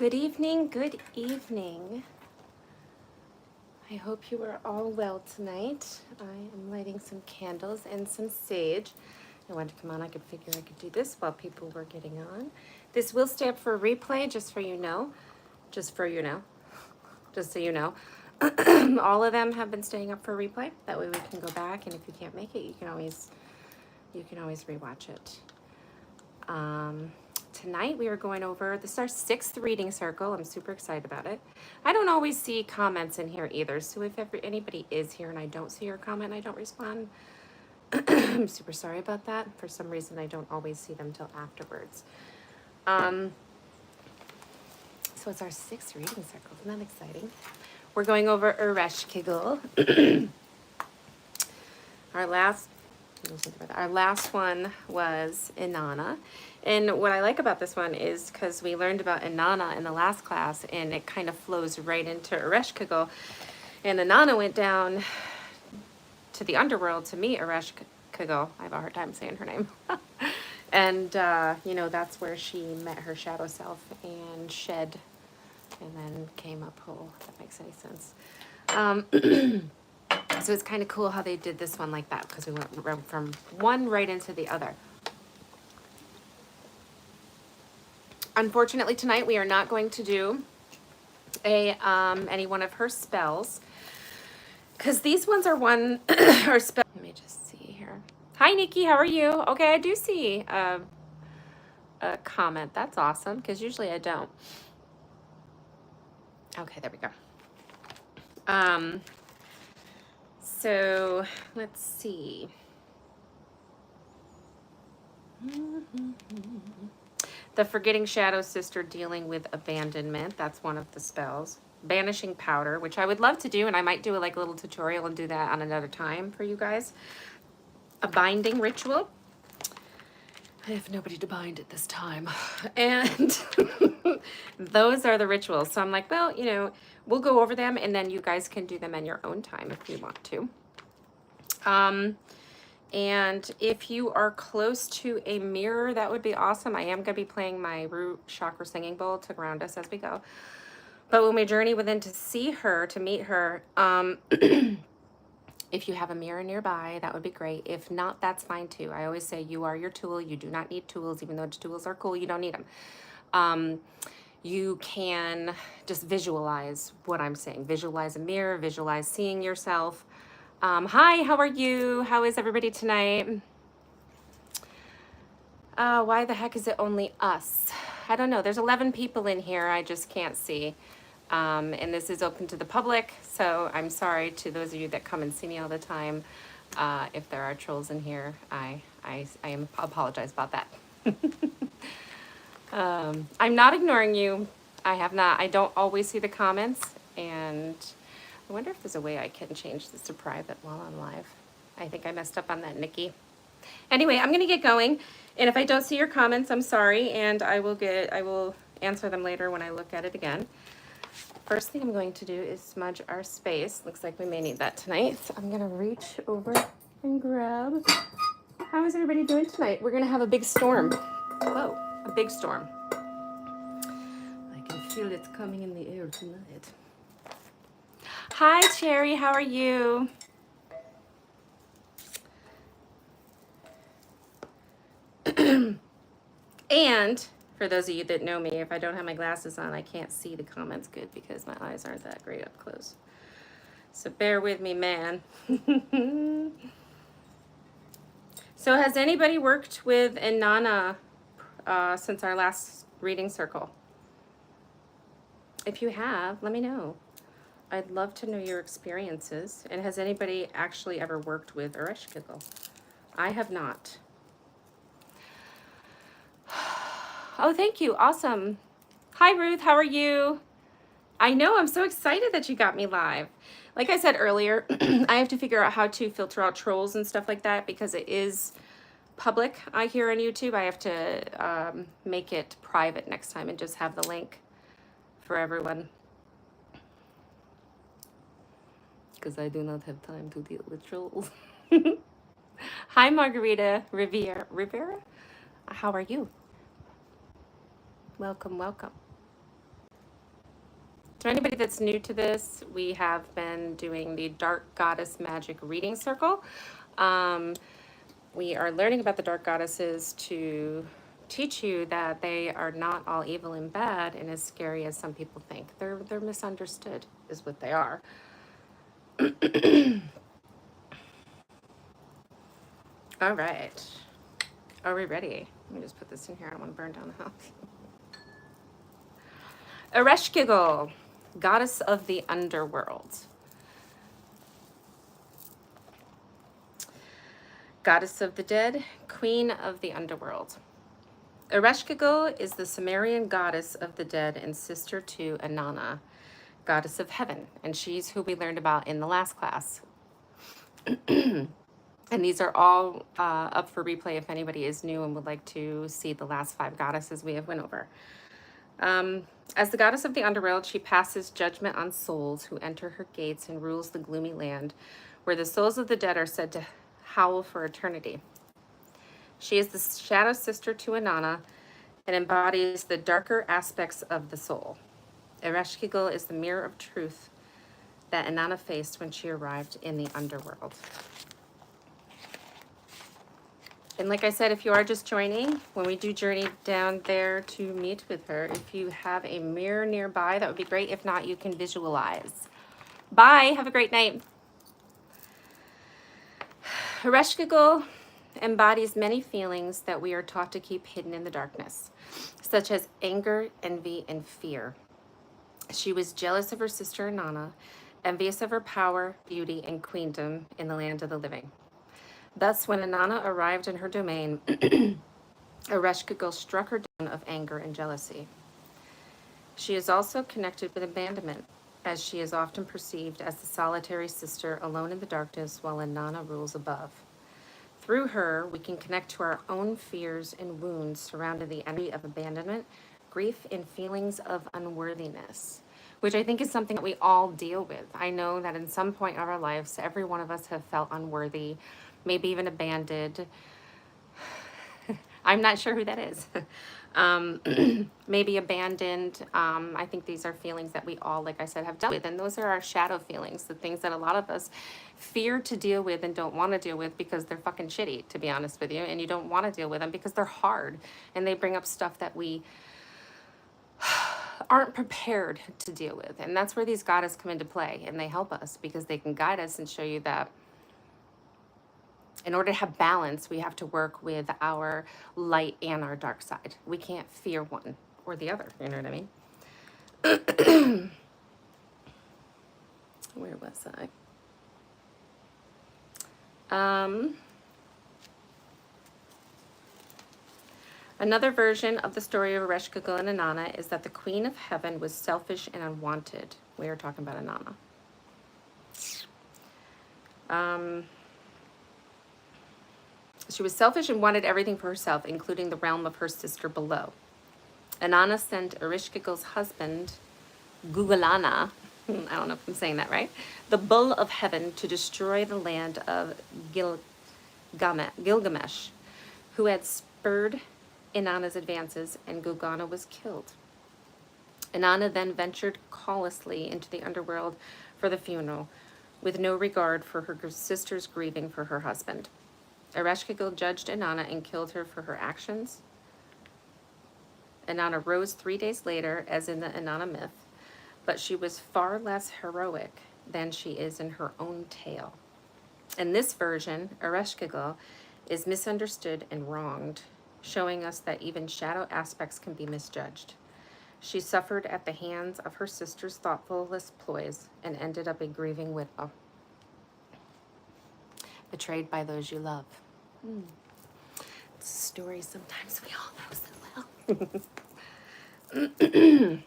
Good evening, good evening. I hope you are all well tonight. I am lighting some candles and some sage. I wanted to come on, I could figure I could do this while people were getting on. This will stay up for a replay, just so you know. Just so you know. All of them have been staying up for a replay. That way we can go back, and if you can't make it, you can always rewatch it. Tonight we are going over, this is our 6th reading circle. I'm super excited about it. I don't always see comments in here either, so if anybody is here and I don't see your comment and I don't respond, I'm super sorry about that. For some reason I don't always see them till afterwards. So it's our 6th reading circle. Isn't that exciting? We're going over Ereshkigal. Our last one was Inanna. And what I like about this one is because we learned about Inanna in the last class, and it kind of flows right into Ereshkigal. And Inanna went down to the underworld to meet Ereshkigal. I have a hard time saying her name. And, you know, that's where she met her shadow self and shed and then came up whole, if that makes any sense. So it's kind of cool how they did this one like that, because we went from one right into the other. Unfortunately, tonight we are not going to do any one of her spells, because these ones are her spell. Let me just see here. Hi, Nikki. How are you? Okay, I do see a comment. That's awesome, because usually I don't. Okay, there we go. So let's see. The Forgetting Shadow Sister dealing with abandonment. That's one of the spells. Banishing Powder, which I would love to do, and I might do a little tutorial and do that on another time for you guys. A binding ritual. I have nobody to bind at this time. And those are the rituals. So I'm like, well, you know, we'll go over them, and then you guys can do them in your own time if you want to. And if you are close to a mirror, that would be awesome. I am going to be playing my root chakra singing bowl to ground us as we go. But when we journey within to see her, to meet her, if you have a mirror nearby, that would be great. If not, that's fine too. I always say you are your tool. You do not need tools, even though tools are cool. You don't need them. You can just visualize what I'm saying. Visualize a mirror, visualize seeing yourself. Hi, how are you? How is everybody tonight? Why the heck is it only us? I don't know. There's 11 people in here. I just can't see. And this is open to the public, so I'm sorry to those of you that come and see me all the time. If there are trolls in here, I apologize about that. I'm not ignoring you. I don't always see the comments, and I wonder if there's a way I can change this to private while I'm live. I think I messed up on that, Nikki. Anyway, I'm gonna get going, and if I don't see your comments, I'm sorry, and I will answer them later when I look at it again. First thing I'm going to do is smudge our space. Looks like we may need that tonight, so I'm gonna reach over and grab. How is everybody doing tonight? We're gonna have a big storm. Whoa, a big storm. I can feel it coming in the air tonight. Hi, Cherry, how are you? And for those of you that know me, if I don't have my glasses on, I can't see the comments good because my eyes aren't that great up close. So bear with me, man. So has anybody worked with Inanna since our last reading circle? If you have, let me know. I'd love to know your experiences. And has anybody actually ever worked with Ereshkigal? I have not. Oh, thank you. Awesome. Hi, Ruth. How are you? I know. I'm so excited that you got me live. Like I said earlier, I have to figure out how to filter out trolls and stuff like that because it is public here on YouTube. I have to make it private next time and just have the link for everyone. Because I do not have time to deal with trolls. Hi, Margarita Rivera. How are you? Welcome, welcome. So anybody that's new to this, we have been doing the Dark Goddess Magic reading circle. We are learning about the dark goddesses to teach you that they are not all evil and bad and as scary as some people think. They're misunderstood is what they are. All right. Are we ready? Let me just put this in here. I don't want to burn down the house. Ereshkigal, goddess of the underworld. Goddess of the dead, queen of the underworld. Ereshkigal is the Sumerian goddess of the dead and sister to Inanna, goddess of heaven, and she's who we learned about in the last class. And these are all up for replay if anybody is new and would like to see the last 5 goddesses we have went over. As the goddess of the underworld, she passes judgment on souls who enter her gates and rules the gloomy land, where the souls of the dead are said to howl for eternity. She is the shadow sister to Inanna and embodies the darker aspects of the soul. Ereshkigal is the mirror of truth that Inanna faced when she arrived in the underworld. And like I said, if you are just joining, when we do journey down there to meet with her, if you have a mirror nearby, that would be great. If not, you can visualize. Bye. Have a great night. Ereshkigal embodies many feelings that we are taught to keep hidden in the darkness, such as anger, envy, and fear. She was jealous of her sister Inanna, envious of her power, beauty, and queendom in the land of the living. Thus, when Inanna arrived in her domain, Ereshkigal struck her down of anger and jealousy. She is also connected with abandonment, as she is often perceived as the solitary sister alone in the darkness while Inanna rules above. Through her, we can connect to our own fears and wounds surrounding the energy of abandonment, grief, and feelings of unworthiness, which I think is something that we all deal with. I know that in some point of our lives, every one of us have felt unworthy, maybe even abandoned. I'm not sure who that is. Maybe abandoned. I think these are feelings that we all, like I said, have dealt with. And those are our shadow feelings, the things that a lot of us fear to deal with and don't want to deal with because they're fucking shitty, to be honest with you. And you don't want to deal with them because they're hard. And they bring up stuff that we aren't prepared to deal with. And that's where these goddesses come into play. And they help us because they can guide us and show you that in order to have balance, we have to work with our light and our dark side. We can't fear one or the other. You know what I mean? Where was I? Another version of the story of Ereshkigal and Inanna is that the Queen of Heaven was selfish and unwanted. We are talking about Inanna. She was selfish and wanted everything for herself, including the realm of her sister below. Inanna sent Ereshkigal's husband, Gugalana, I don't know if I'm saying that right, the bull of heaven, to destroy the land of Gilgamesh, who had spurred Inanna's advances, and Gugana was killed. Inanna then ventured callously into the underworld for the funeral, with no regard for her sister's grieving for her husband. Ereshkigal judged Inanna and killed her for her actions. Inanna rose 3 days later, as in the Inanna myth, but she was far less heroic than she is in her own tale. In this version, Ereshkigal is misunderstood and wronged, showing us that even shadow aspects can be misjudged. She suffered at the hands of her sister's thoughtless ploys and ended up a grieving widow, betrayed by those you love. It's a story sometimes we all know so well.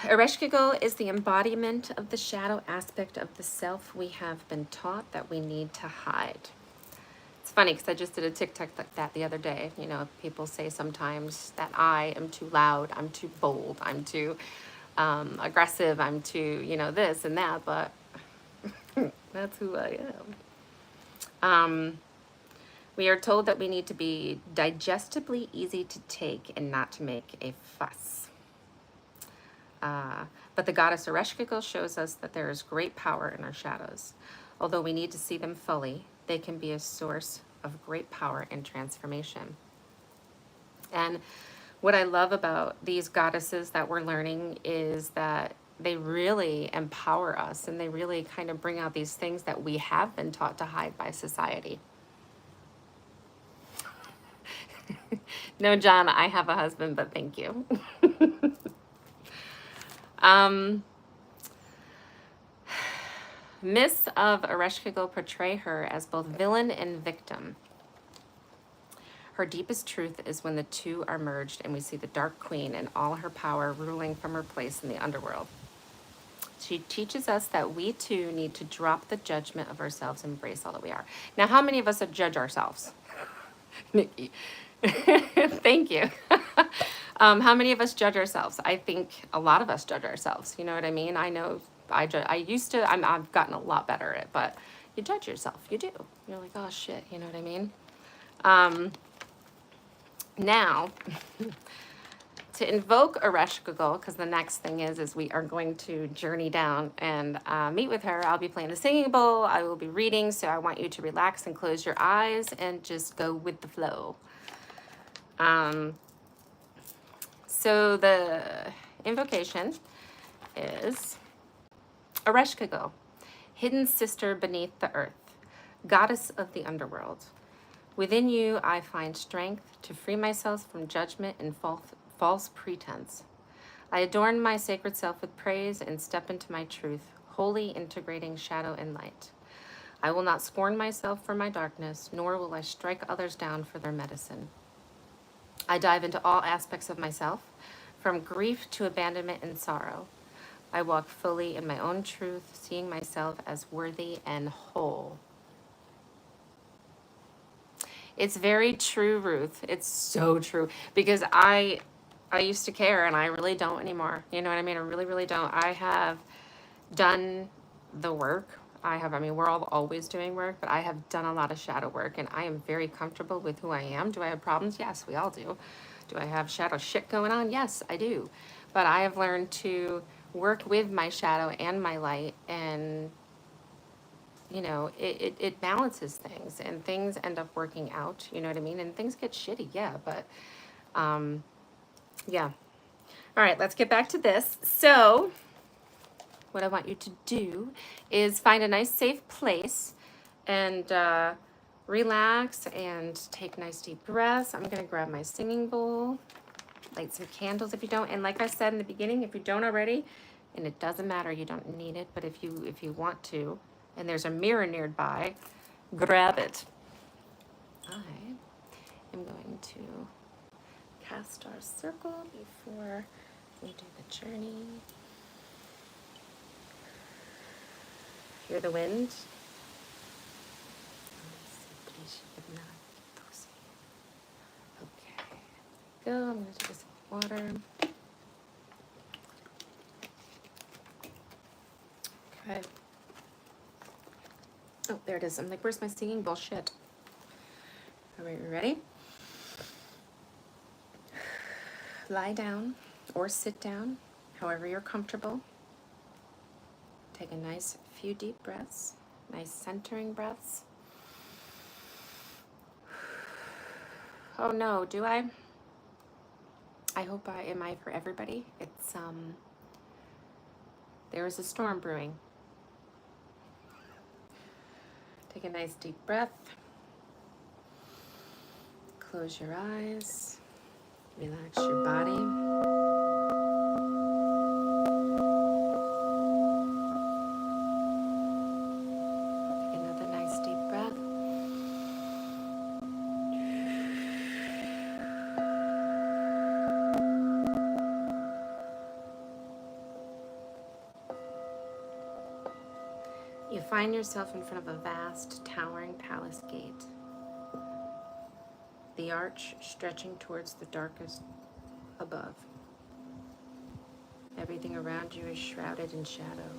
Ereshkigal is the embodiment of the shadow aspect of the self we have been taught that we need to hide. It's funny because I just did a TikTok like that the other day. You know, people say sometimes that I am too loud, I'm too bold, I'm too aggressive, I'm too, you know, this and that, but that's who I am. We are told that we need to be digestibly easy to take and not to make a fuss. But the goddess Ereshkigal shows us that there is great power in our shadows. Although we need to see them fully, they can be a source of great power and transformation. And what I love about these goddesses that we're learning is that they really empower us, and they really kind of bring out these things that we have been taught to hide by society. No, John, I have a husband, but thank you. Myths of Ereshkigal portray her as both villain and victim. Her deepest truth is when the two are merged and we see the Dark Queen in all her power ruling from her place in the underworld. She teaches us that we too need to drop the judgment of ourselves and embrace all that we are. Now, how many of us judge ourselves? Nikki. Thank you. How many of us judge ourselves? I think a lot of us judge ourselves. You know what I mean? I know I used to, I've gotten a lot better at it, but you judge yourself. You do. You're like, oh shit, you know what I mean? Now, to invoke Ereshkigal, because the next thing is we are going to journey down and meet with her. I'll be playing the singing bowl. I will be reading, so I want you to relax and close your eyes and just go with the flow. So the invocation is Ereshkigal, hidden sister beneath the earth, goddess of the underworld. Within you, I find strength to free myself from judgment and false pretense. I adorn my sacred self with praise and step into my truth, wholly integrating shadow and light. I will not scorn myself for my darkness, nor will I strike others down for their medicine. I dive into all aspects of myself, from grief to abandonment and sorrow. I walk fully in my own truth, seeing myself as worthy and whole. It's very true, Ruth. It's so true. Because I used to care, and I really don't anymore. You know what I mean? I really, really don't. I have done the work. We're all always doing work, but I have done a lot of shadow work, and I am very comfortable with who I am. Do I have problems? Yes, we all do. Do I have shadow shit going on? Yes, I do. But I have learned to work with my shadow and my light, and you know, it balances things, and things end up working out, you know what I mean? And things get shitty, yeah, but, yeah. All right, let's get back to this. So, what I want you to do is find a nice, safe place and relax and take nice, deep breaths. I'm gonna grab my singing bowl, light some candles if you don't, and like I said in the beginning, if you don't already, and it doesn't matter, you don't need it, but if you want to, and there's a mirror nearby, grab it. I am going to cast our circle before we do the journey. Hear the wind? Okay, go. I'm going to take a sip of water. Okay. Oh, there it is. I'm like, where's my singing bullshit? All right, you ready? Lie down or sit down, however you're comfortable. Take a nice few deep breaths, nice centering breaths. Oh no, do I? I hope am I for everybody? It's, there is a storm brewing. Take a nice deep breath. Close your eyes. Relax your body. Take another nice deep breath. You find yourself in front of a vast, towering palace gate. The arch stretching towards the darkest above. Everything around you is shrouded in shadow.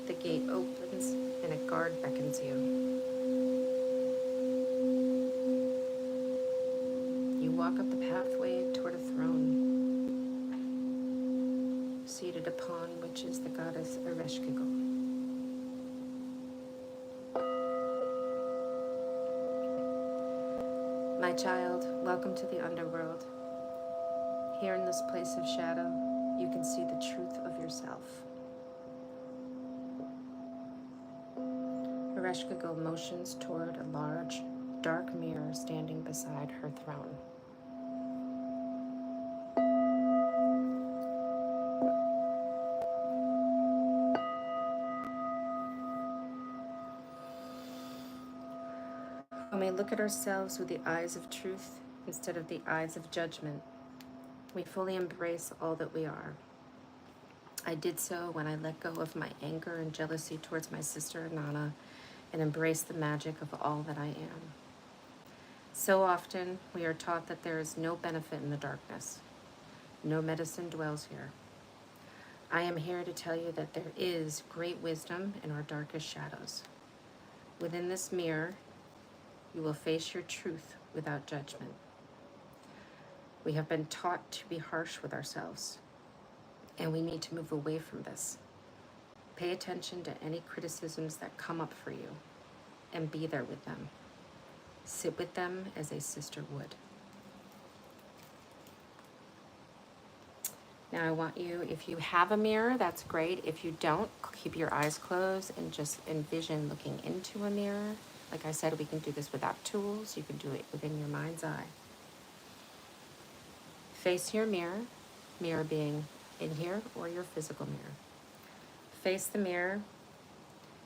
The gate opens and a guard beckons you. walk up the pathway toward a throne, seated upon which is the goddess Ereshkigal. My child, welcome to the underworld. Here in this place of shadow, you can see the truth of yourself. Ereshkigal motions toward a large, dark mirror standing beside her throne. When we look at ourselves with the eyes of truth instead of the eyes of judgment, we fully embrace all that we are. I did so when I let go of my anger and jealousy towards my sister Nana and embraced the magic of all that I am. So often, we are taught that there is no benefit in the darkness. No medicine dwells here. I am here to tell you that there is great wisdom in our darkest shadows. Within this mirror, you will face your truth without judgment. We have been taught to be harsh with ourselves, and we need to move away from this. Pay attention to any criticisms that come up for you, and be there with them. Sit with them as a sister would. Now I want you, if you have a mirror, that's great. If you don't, keep your eyes closed and just envision looking into a mirror. Like I said, we can do this without tools. You can do it within your mind's eye. Face your mirror, mirror being in here or your physical mirror. Face the mirror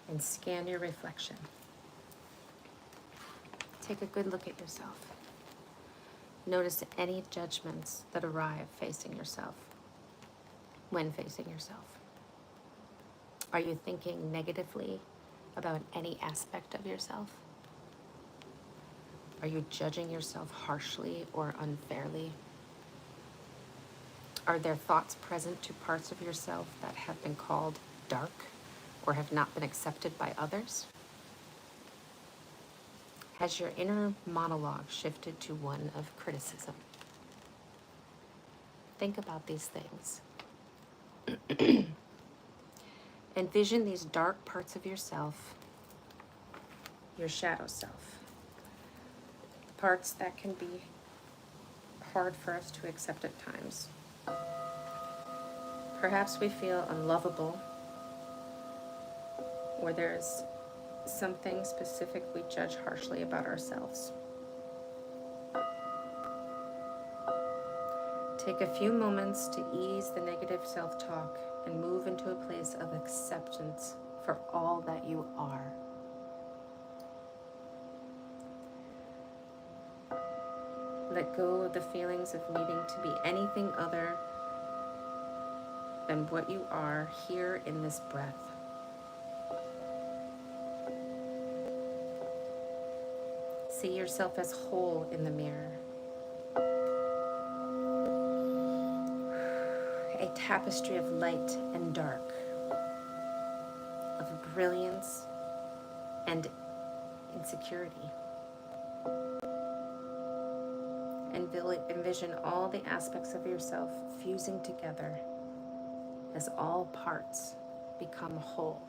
and scan your reflection. Take a good look at yourself. Notice any judgments that arrive facing yourself. When facing yourself, are you thinking negatively about any aspect of yourself? Are you judging yourself harshly or unfairly? Are there thoughts present to parts of yourself that have been called dark or have not been accepted by others? Has your inner monologue shifted to one of criticism? Think about these things. Envision these dark parts of yourself, your shadow self, parts that can be hard for us to accept at times. Perhaps we feel unlovable, or there's something specific we judge harshly about ourselves. Take a few moments to ease the negative self-talk and move into a place of acceptance for all that you are. Let go of the feelings of needing to be anything other than what you are here in this breath. See yourself as whole in the mirror. A tapestry of light and dark, of brilliance and insecurity. Envision all the aspects of yourself fusing together as all parts become whole.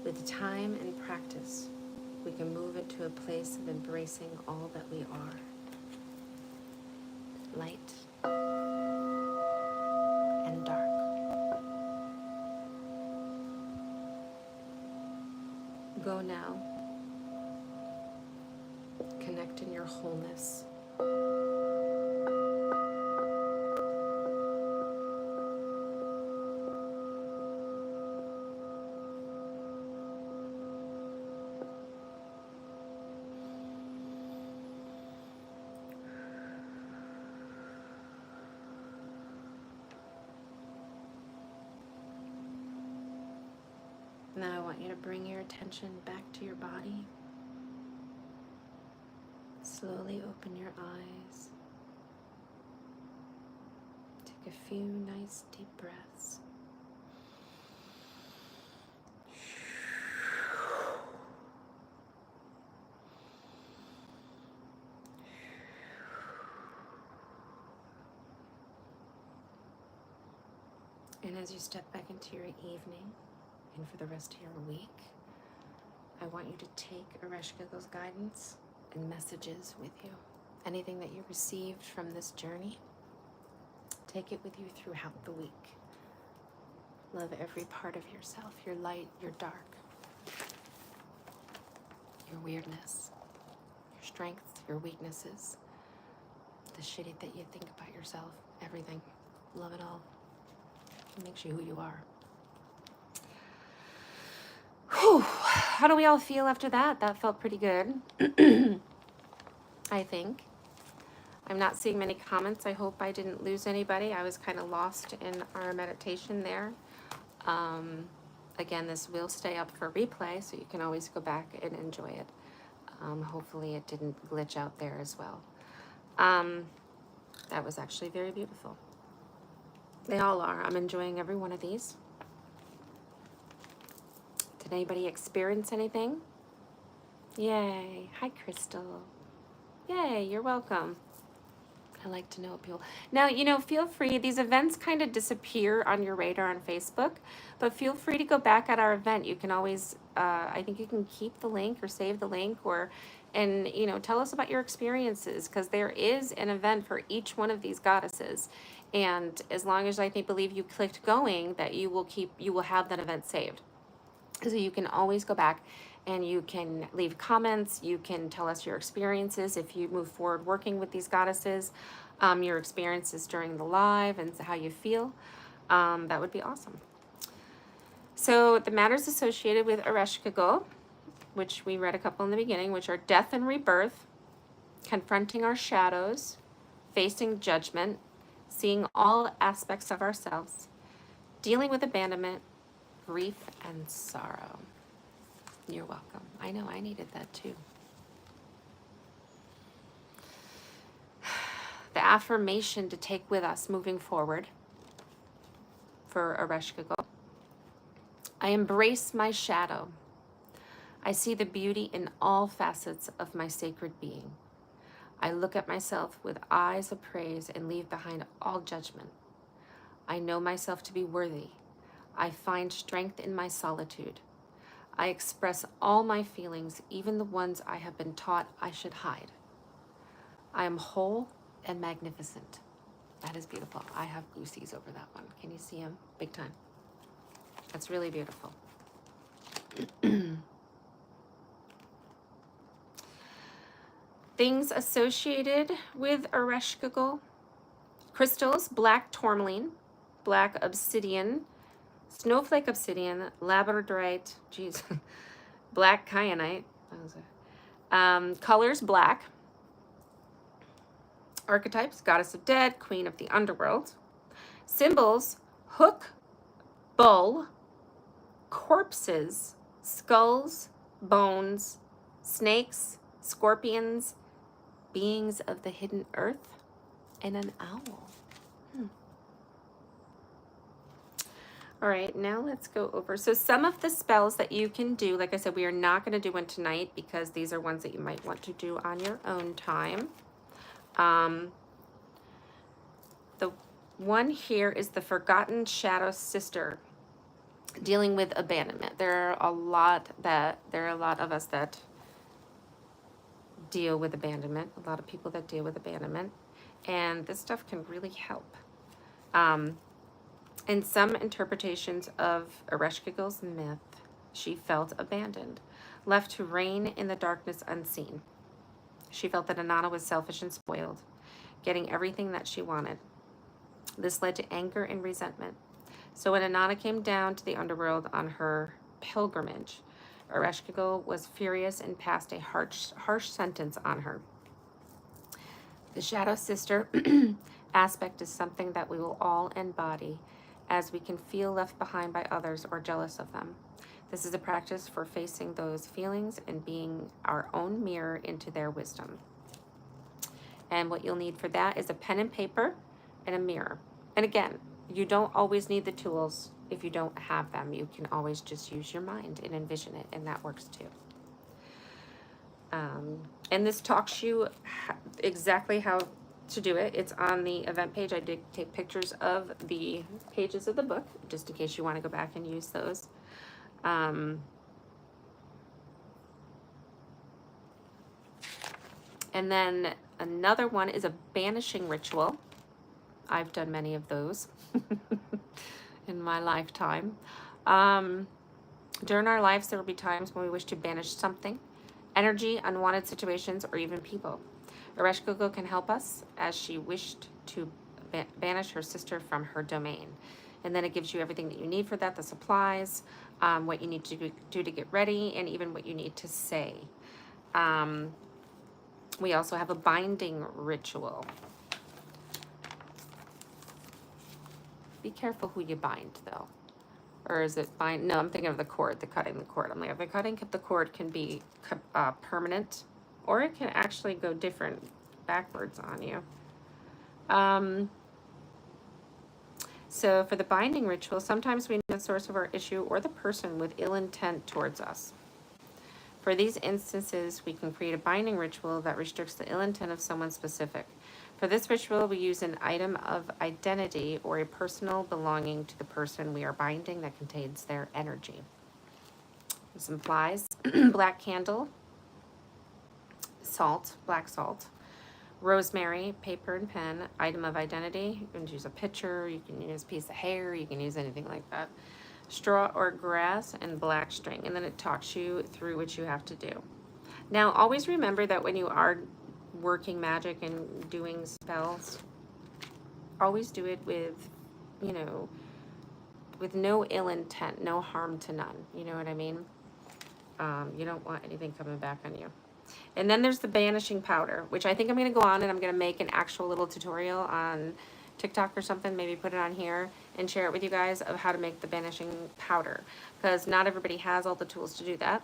With time and practice, we can move into a place of embracing all that we are. Light and dark. Go now. Connect in your wholeness. Now I want you to bring your attention back to your body. Slowly open your eyes. Take a few nice deep breaths. And as you step back into your evening and for the rest of your week, I want you to take Ereshkigal's guidance and messages with you. Anything that you received from this journey, take it with you throughout the week. Love every part of yourself, your light, your dark, your weirdness, your strengths, your weaknesses, the shitty that you think about yourself, everything. Love it all. It makes you who you are. Whew. How do we all feel after that? That felt pretty good. I think. I'm not seeing many comments. I hope I didn't lose anybody. I was kind of lost in our meditation there. Again, this will stay up for replay, so you can always go back and enjoy it. Hopefully it didn't glitch out there as well. That was actually very beautiful. They all are. I'm enjoying every one of these. Did anybody experience anything? Yay. Hi, Crystal. Yay, you're welcome. I like to know people. Now, feel free. These events kind of disappear on your radar on Facebook, but feel free to go back at our event. You can always, I think you can keep the link or save the link and tell us about your experiences, because there is an event for each one of these goddesses. And as long as believe you clicked going, that you will have that event saved. So you can always go back and you can leave comments. You can tell us your experiences if you move forward working with these goddesses, your experiences during the live and how you feel. That would be awesome. So the matters associated with Ereshkigal, which we read a couple in the beginning, which are death and rebirth, confronting our shadows, facing judgment, seeing all aspects of ourselves, dealing with abandonment, grief, and sorrow. You're welcome. I know I needed that too. The affirmation to take with us moving forward for Ereshkigal. I embrace my shadow. I see the beauty in all facets of my sacred being. I look at myself with eyes of praise and leave behind all judgment. I know myself to be worthy. I find strength in my solitude. I express all my feelings, even the ones I have been taught I should hide. I am whole and magnificent. That is beautiful. I have goosies over that one. Can you see them? Big time. That's really beautiful. Things associated with Ereshkigal. Crystals, black tourmaline, black obsidian, snowflake obsidian, labradorite, geez, black kyanite. Colors, black. Archetypes, goddess of dead, queen of the underworld. Symbols, hook, bull, corpses, skulls, bones, snakes, scorpions, beings of the hidden earth, and an owl. All right, now let's go over. So some of the spells that you can do, like I said, we are not going to do one tonight because these are ones that you might want to do on your own time. The one here is the Forgotten Shadow Sister, dealing with abandonment. There are a lot of us that deal with abandonment, a lot of people that deal with abandonment, and this stuff can really help. In some interpretations of Ereshkigal's myth, she felt abandoned, left to reign in the darkness unseen. She felt that Inanna was selfish and spoiled, getting everything that she wanted. This led to anger and resentment. So when Inanna came down to the underworld on her pilgrimage, Ereshkigal was furious and passed a harsh sentence on her. The Shadow Sister aspect is something that we will all embody as we can feel left behind by others or jealous of them. This is a practice for facing those feelings and being our own mirror into their wisdom. And what you'll need for that is a pen and paper and a mirror. And again, you don't always need the tools if you don't have them. You can always just use your mind and envision it, and that works too. And this talks you exactly how to do it. It's on the event page. I did take pictures of the pages of the book, just in case you want to go back and use those. And then another one is a banishing ritual. I've done many of those in my lifetime. During our lives, there will be times when we wish to banish something, energy, unwanted situations, or even people. Ereshkigal can help us, as she wished to banish her sister from her domain. And then it gives you everything that you need for that, the supplies, what you need to do to get ready, and even what you need to say. We also have a binding ritual. Be careful who you bind, though. Or is it bind? No, I'm thinking of the cord, cutting the cord. I'm like, the cutting the cord can be permanent, or it can actually go different backwards on you. So for the binding ritual, sometimes we know the source of our issue or the person with ill intent towards us. For these instances, we can create a binding ritual that restricts the ill intent of someone specific. For this ritual, we use an item of identity or a personal belonging to the person we are binding that contains their energy. This implies black candle, salt, black salt, rosemary, paper and pen, item of identity. You can use a picture, you can use a piece of hair, you can use anything like that. Straw or grass, and black string. And then it talks you through what you have to do. Now, always remember that when you are working magic and doing spells, always do it with, you know, with no ill intent, no harm to none. You know what I mean? You don't want anything coming back on you. And then there's the banishing powder, which I think I'm going to go on and I'm going to make an actual little tutorial on TikTok or something, maybe put it on here and share it with you guys of how to make the banishing powder, because not everybody has all the tools to do that.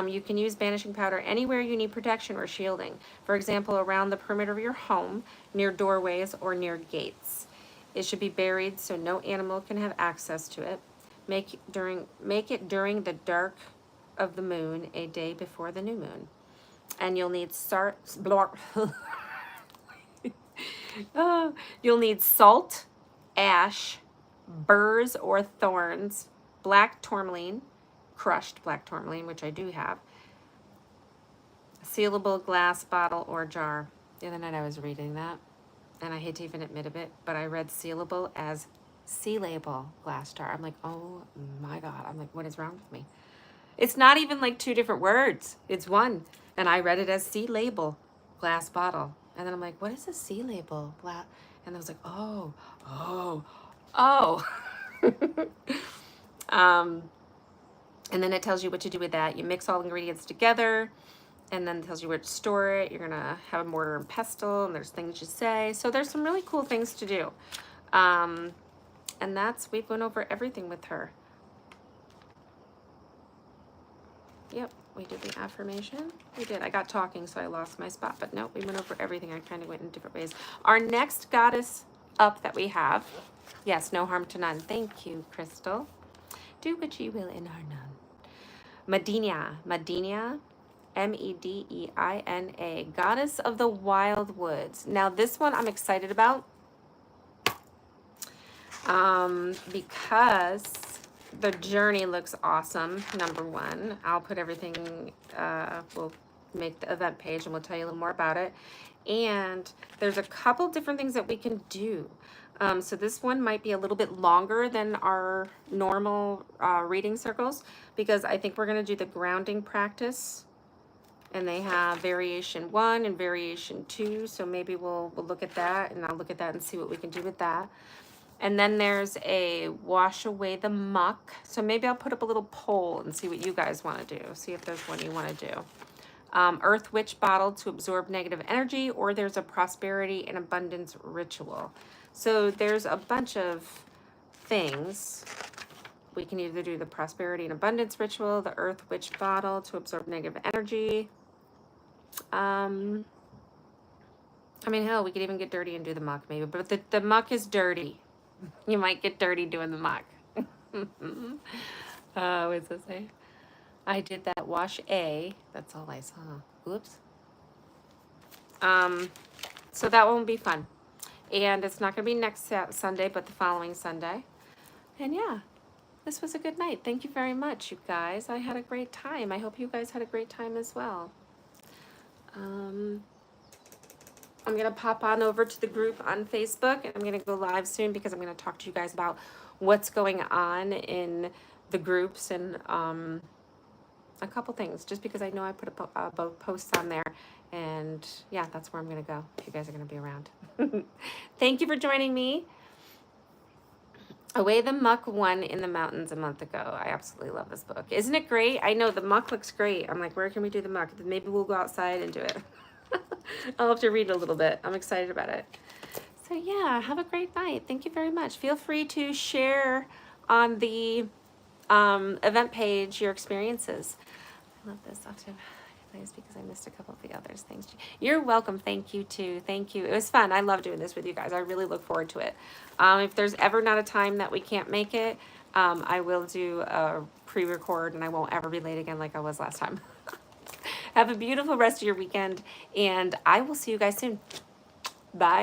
You can use banishing powder anywhere you need protection or shielding. For example, around the perimeter of your home, near doorways or near gates. It should be buried so no animal can have access to it. Make it during the dark of the moon, a day before the new moon. And you'll need you'll need salt, ash, burrs or thorns, black tourmaline, crushed black tourmaline, which I do have, sealable glass bottle or jar. The other night I was reading that, and I hate to even admit it, but I read sealable as sealable glass jar. I'm like, oh my God. I'm like, what is wrong with me? It's not even like two different words. It's one. And I read it as sealable glass bottle. And then I'm like, what is a sealable glass? And I was like, oh. And then it tells you what to do with that. You mix all ingredients together, and then it tells you where to store it. You're gonna have a mortar and pestle, and there's things you say. So there's some really cool things to do. And we've gone over everything with her. Yep, we did the affirmation. We did. I got talking, so I lost my spot. But no, we went over everything. I kind of went in different ways. Our next goddess up that we have, yes, no harm to none. Thank you, Crystal. Do what you will in our none. Medina, Medeina, goddess of the wild woods. Now, this one I'm excited about because the journey looks awesome, number one. I'll put everything, we'll make the event page and we'll tell you a little more about it. And there's a couple different things that we can do. So this one might be a little bit longer than our normal reading circles, because I think we're going to do the grounding practice. And they have variation 1 and variation 2. So maybe we'll look at that, and I'll look at that and see what we can do with that. And then there's a wash away the muck. So maybe I'll put up a little poll and see what you guys want to do. See if there's one you want to do. Earth Witch bottle to absorb negative energy, or there's a prosperity and abundance ritual. So there's a bunch of things. We can either do the prosperity and abundance ritual, the earth witch bottle to absorb negative energy. I mean, hell, we could even get dirty and do the muck maybe, but the muck is dirty. You might get dirty doing the muck. What's that say? I did that wash A. That's all I saw. Oops. So that won't be fun. And it's not going to be next Sunday, but the following Sunday. And yeah, this was a good night. Thank you very much, you guys. I had a great time. I hope you guys had a great time as well. I'm going to pop on over to the group on Facebook, and I'm going to go live soon because I'm going to talk to you guys about what's going on in the groups and a couple things, just because I know I put a posts on there. And yeah, that's where I'm going to go if you guys are going to be around. Thank you for joining me. Away the Muck won in the mountains a month ago. I absolutely love this book. Isn't it great? I know the muck looks great. I'm like, where can we do the muck? Maybe we'll go outside and do it. I'll have to read a little bit. I'm excited about it. So yeah, have a great night. Thank you very much. Feel free to share on the event page your experiences. I love this. I'll have to because I missed a couple of the others. Thanks. You're welcome. Thank you too. Thank you. It was fun. I love doing this with you guys. I really look forward to it. If there's ever not a time that we can't make it, I will do a pre-record and I won't ever be late again like I was last time. Have a beautiful rest of your weekend and I will see you guys soon. Bye.